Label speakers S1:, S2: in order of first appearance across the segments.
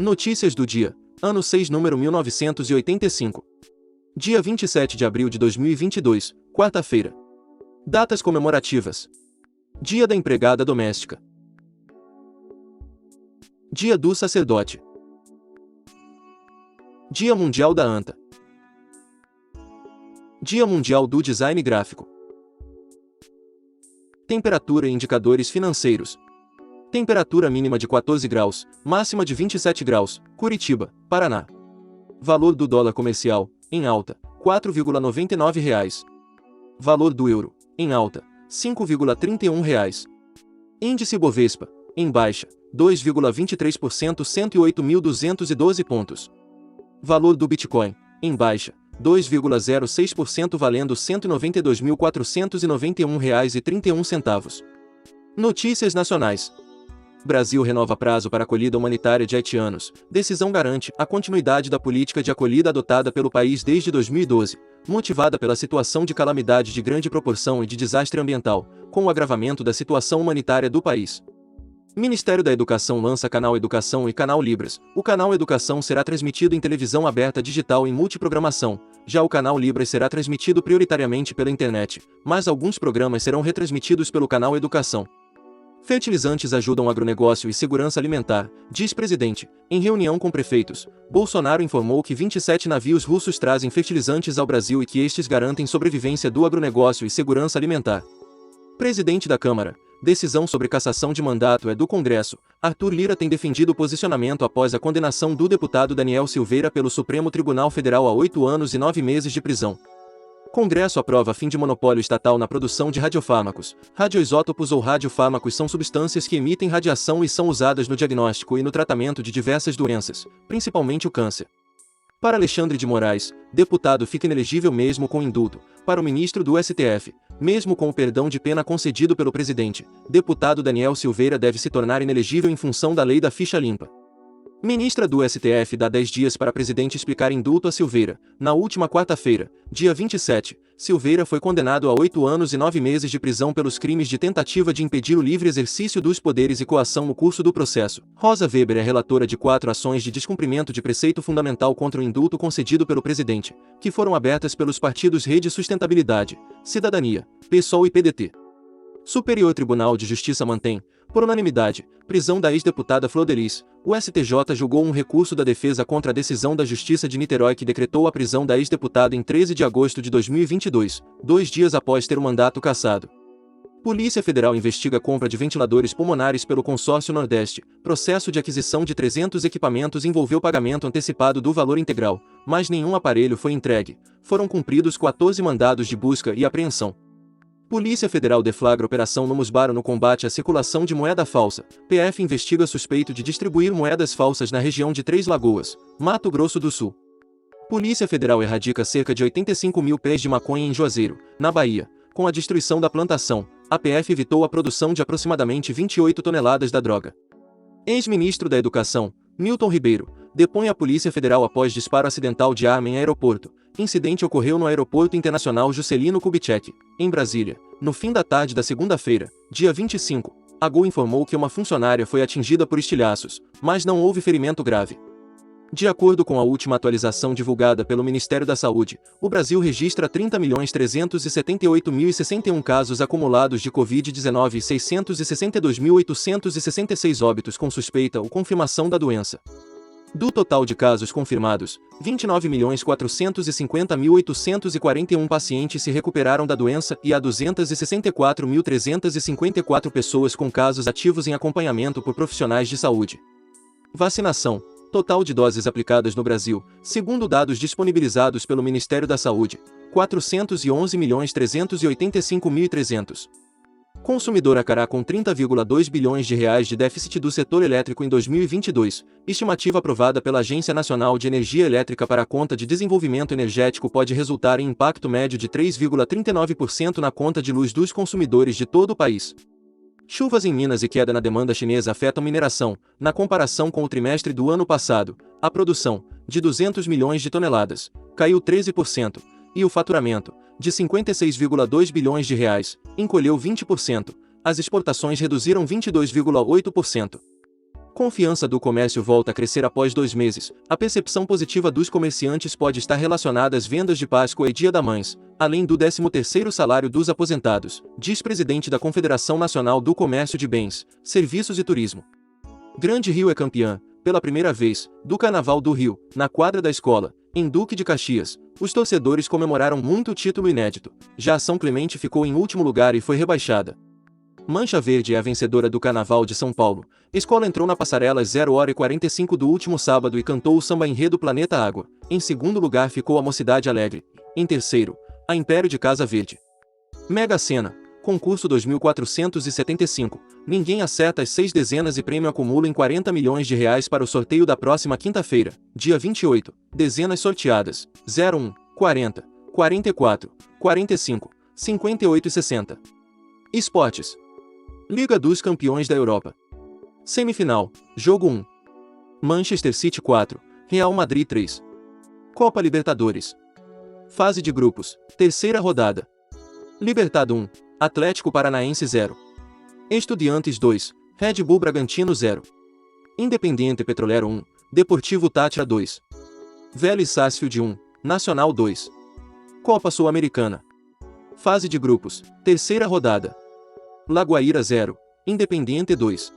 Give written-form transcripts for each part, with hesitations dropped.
S1: Notícias do dia, ano 6, número 1985. Dia 27 de abril de 2022, quarta-feira. Datas comemorativas. Dia da Empregada Doméstica. Dia do Sacerdote. Dia Mundial da Anta. Dia Mundial do Design Gráfico. Temperatura e indicadores financeiros. Temperatura mínima de 14 graus, máxima de 27 graus, Curitiba, Paraná. Valor do dólar comercial, em alta, R$ 4,99. Valor do euro, em alta, R$ 5,31. Índice Bovespa, em baixa, 2,23%, 108.212 pontos. Valor do Bitcoin, em baixa, 2,06%, valendo R$ 192.491,31. Notícias nacionais. Brasil renova prazo para acolhida humanitária de haitianos. Decisão garante a continuidade da política de acolhida adotada pelo país desde 2012, motivada pela situação de calamidade de grande proporção e de desastre ambiental, com o agravamento da situação humanitária do país. Ministério da Educação lança Canal Educação e Canal Libras. O Canal Educação será transmitido em televisão aberta digital em multiprogramação. Já o Canal Libras será transmitido prioritariamente pela internet, mas alguns programas serão retransmitidos pelo Canal Educação. Fertilizantes ajudam agronegócio e segurança alimentar, diz presidente. Em reunião com prefeitos, Bolsonaro informou que 27 navios russos trazem fertilizantes ao Brasil e que estes garantem sobrevivência do agronegócio e segurança alimentar. Presidente da Câmara. Decisão sobre cassação de mandato é do Congresso. Arthur Lira tem defendido o posicionamento após a condenação do deputado Daniel Silveira pelo Supremo Tribunal Federal a 8 anos e 9 meses de prisão. Congresso aprova fim de monopólio estatal na produção de radiofármacos. Radioisótopos ou radiofármacos são substâncias que emitem radiação e são usadas no diagnóstico e no tratamento de diversas doenças, principalmente o câncer. Para Alexandre de Moraes, deputado fica inelegível mesmo com indulto. Para o ministro do STF, mesmo com o perdão de pena concedido pelo presidente, deputado Daniel Silveira deve se tornar inelegível em função da lei da ficha limpa. Ministra do STF dá 10 dias para presidente explicar indulto a Silveira. Na última quarta-feira, dia 27, Silveira foi condenado a 8 anos e 9 meses de prisão pelos crimes de tentativa de impedir o livre exercício dos poderes e coação no curso do processo. Rosa Weber é relatora de 4 ações de descumprimento de preceito fundamental contra o indulto concedido pelo presidente, que foram abertas pelos partidos Rede Sustentabilidade, Cidadania, PSOL e PDT. Superior Tribunal de Justiça mantém, por unanimidade, prisão da ex-deputada Flor Delis. O STJ julgou um recurso da defesa contra a decisão da Justiça de Niterói que decretou a prisão da ex-deputada em 13 de agosto de 2022, 2 dias após ter o mandato cassado. Polícia Federal investiga a compra de ventiladores pulmonares pelo Consórcio Nordeste. Processo de aquisição de 300 equipamentos envolveu pagamento antecipado do valor integral, mas nenhum aparelho foi entregue. Foram cumpridos 14 mandados de busca e apreensão. Polícia Federal deflagra operação no Musbaro no combate à circulação de moeda falsa. PF investiga suspeito de distribuir moedas falsas na região de Três Lagoas, Mato Grosso do Sul. Polícia Federal erradica cerca de 85 mil pés de maconha em Juazeiro, na Bahia. Com a destruição da plantação, a PF evitou a produção de aproximadamente 28 toneladas da droga. Ex-ministro da Educação, Milton Ribeiro, depõe a Polícia Federal após disparo acidental de arma em aeroporto. Incidente ocorreu no Aeroporto Internacional Juscelino Kubitschek, em Brasília, no fim da tarde da segunda-feira, dia 25. A Gol informou que uma funcionária foi atingida por estilhaços, mas não houve ferimento grave. De acordo com a última atualização divulgada pelo Ministério da Saúde, o Brasil registra 30.378.061 casos acumulados de Covid-19 e 662.866 óbitos com suspeita ou confirmação da doença. Do total de casos confirmados, 29.450.841 pacientes se recuperaram da doença e há 264.354 pessoas com casos ativos em acompanhamento por profissionais de saúde. Vacinação. Total de doses aplicadas no Brasil, segundo dados disponibilizados pelo Ministério da Saúde, 411.385.300. Consumidor arcará com 30,2 bilhões de reais de déficit do setor elétrico em 2022. Estimativa aprovada pela Agência Nacional de Energia Elétrica para a Conta de Desenvolvimento Energético pode resultar em impacto médio de 3,39% na conta de luz dos consumidores de todo o país. Chuvas em Minas e queda na demanda chinesa afetam mineração. Na comparação com o trimestre do ano passado, a produção, de 200 milhões de toneladas, caiu 13%, e o faturamento, de 56,2 bilhões de reais, encolheu 20%. As exportações reduziram 22,8%. Confiança do comércio volta a crescer após 2 meses. A percepção positiva dos comerciantes pode estar relacionada às vendas de Páscoa e Dia das Mães, além do 13º salário dos aposentados, diz presidente da Confederação Nacional do Comércio de Bens, Serviços e Turismo. Grande Rio é campeã, pela primeira vez, do Carnaval do Rio, na quadra da escola, em Duque de Caxias. Os torcedores comemoraram muito o título inédito. Já a São Clemente ficou em último lugar e foi rebaixada. Mancha Verde é a vencedora do Carnaval de São Paulo. Escola entrou na passarela às 0h45 do último sábado e cantou o samba enredo Planeta Água. Em segundo lugar ficou a Mocidade Alegre. Em terceiro, a Império de Casa Verde. Mega Sena, concurso 2475. Ninguém acerta as 6 dezenas e prêmio acumula em R$ 40 milhões para o sorteio da próxima quinta-feira, dia 28. Dezenas sorteadas: 01, 40, 44, 45, 58 e 60. Esportes. Liga dos Campeões da Europa. Semifinal, jogo 1. Manchester City 4, Real Madrid 3. Copa Libertadores. Fase de grupos, terceira rodada. Libertad 1, Atlético Paranaense 0. Estudiantes 2, Red Bull Bragantino 0. Independiente Petrolero 1, Deportivo Táchira 2. Vélez Sarsfield 1, Nacional 2. Copa Sul-Americana. Fase de grupos, terceira rodada. Lagoaíra 0, Independiente 2.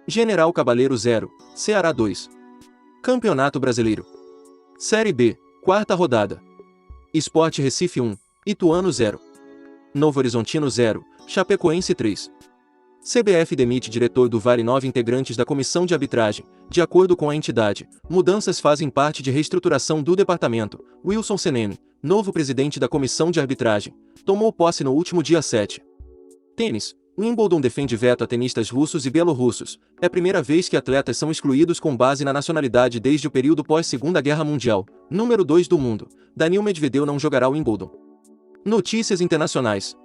S1: General Cabaleiro 0, Ceará 2. Campeonato Brasileiro. Série B, quarta rodada. Sport Recife 1, Ituano 0. Novo Horizontino 0, Chapecoense 3. CBF demite diretor do VAR e 9 integrantes da comissão de arbitragem. De acordo com a entidade, mudanças fazem parte de reestruturação do departamento. Wilson Senene, novo presidente da comissão de arbitragem, tomou posse no último dia 7. Tênis. Wimbledon defende veto a tenistas russos e belorussos. É a primeira vez que atletas são excluídos com base na nacionalidade desde o período pós-Segunda Guerra Mundial. Número 2 do mundo. Daniil Medvedev não jogará o Wimbledon. Notícias internacionais.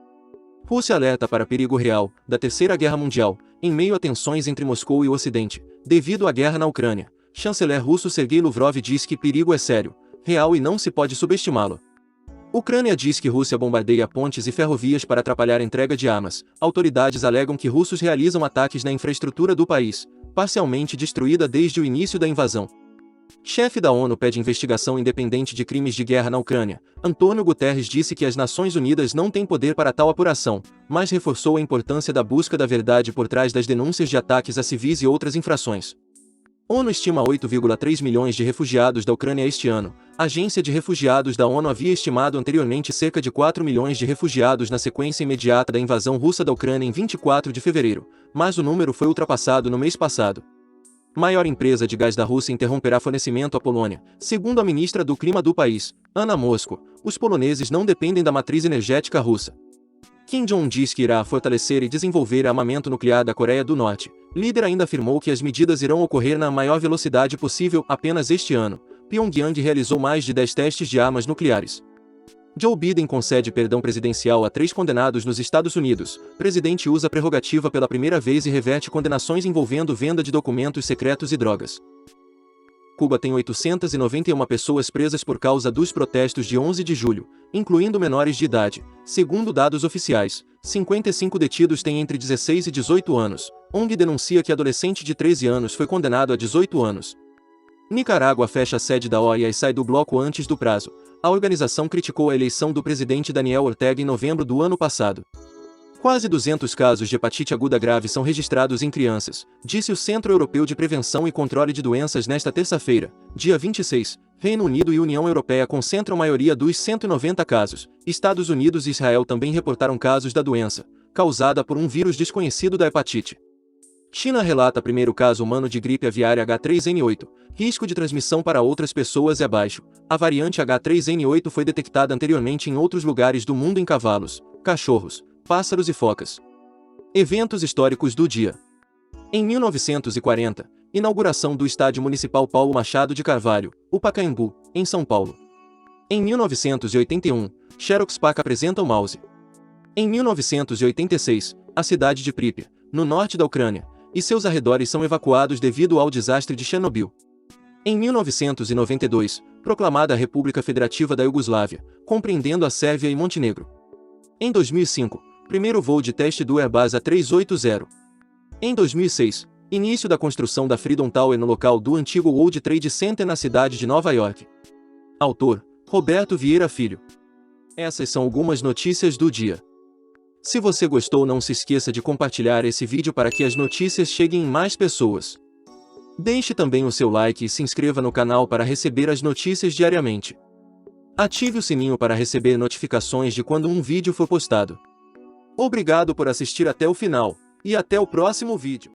S1: Rússia alerta para perigo real da Terceira Guerra Mundial, em meio a tensões entre Moscou e o Ocidente, devido à guerra na Ucrânia. Chanceler russo Sergei Lavrov diz que perigo é sério, real e não se pode subestimá-lo. Ucrânia diz que Rússia bombardeia pontes e ferrovias para atrapalhar a entrega de armas. Autoridades alegam que russos realizam ataques na infraestrutura do país, parcialmente destruída desde o início da invasão. Chefe da ONU pede investigação independente de crimes de guerra na Ucrânia. Antônio Guterres disse que as Nações Unidas não têm poder para tal apuração, mas reforçou a importância da busca da verdade por trás das denúncias de ataques a civis e outras infrações. ONU estima 8,3 milhões de refugiados da Ucrânia este ano. A Agência de Refugiados da ONU havia estimado anteriormente cerca de 4 milhões de refugiados na sequência imediata da invasão russa da Ucrânia em 24 de fevereiro, mas o número foi ultrapassado no mês passado. Maior empresa de gás da Rússia interromperá fornecimento à Polônia. Segundo a ministra do Clima do país, Anna Moskwa, os poloneses não dependem da matriz energética russa. Kim Jong-un diz que irá fortalecer e desenvolver armamento nuclear da Coreia do Norte. Líder ainda afirmou que as medidas irão ocorrer na maior velocidade possível apenas este ano. Pyongyang realizou mais de 10 testes de armas nucleares. Joe Biden concede perdão presidencial a 3 condenados nos Estados Unidos. Presidente usa prerrogativa pela primeira vez e reverte condenações envolvendo venda de documentos secretos e drogas. Cuba tem 891 pessoas presas por causa dos protestos de 11 de julho, incluindo menores de idade. Segundo dados oficiais, 55 detidos têm entre 16 e 18 anos. ONG denuncia que adolescente de 13 anos foi condenado a 18 anos. Nicarágua fecha a sede da OEA e sai do bloco antes do prazo. A organização criticou a eleição do presidente Daniel Ortega em novembro do ano passado. Quase 200 casos de hepatite aguda grave são registrados em crianças, disse o Centro Europeu de Prevenção e Controle de Doenças nesta terça-feira, dia 26. Reino Unido e União Europeia concentram a maioria dos 190 casos. Estados Unidos e Israel também reportaram casos da doença, causada por um vírus desconhecido da hepatite. China relata primeiro caso humano de gripe aviária H3N8. Risco de transmissão para outras pessoas é baixo. A variante H3N8 foi detectada anteriormente em outros lugares do mundo em cavalos, cachorros, pássaros e focas. Eventos históricos do dia. Em 1940, inauguração do Estádio Municipal Paulo Machado de Carvalho, o Pacaembu, em São Paulo. Em 1981, Xerox PAC apresenta o mouse. Em 1986, a cidade de Pripyat, no norte da Ucrânia, e seus arredores são evacuados devido ao desastre de Chernobyl. Em 1992, proclamada a República Federativa da Iugoslávia, compreendendo a Sérvia e Montenegro. Em 2005, primeiro voo de teste do Airbus A380. Em 2006, Início da construção da Freedom Tower no local do antigo World Trade Center na cidade de Nova York. Autor: Roberto Vieira Filho. Essas são algumas notícias do dia. Se você gostou, não se esqueça de compartilhar esse vídeo para que as notícias cheguem em mais pessoas. Deixe também o seu like e se inscreva no canal para receber as notícias diariamente. Ative o sininho para receber notificações de quando um vídeo for postado. Obrigado por assistir até o final, e até o próximo vídeo.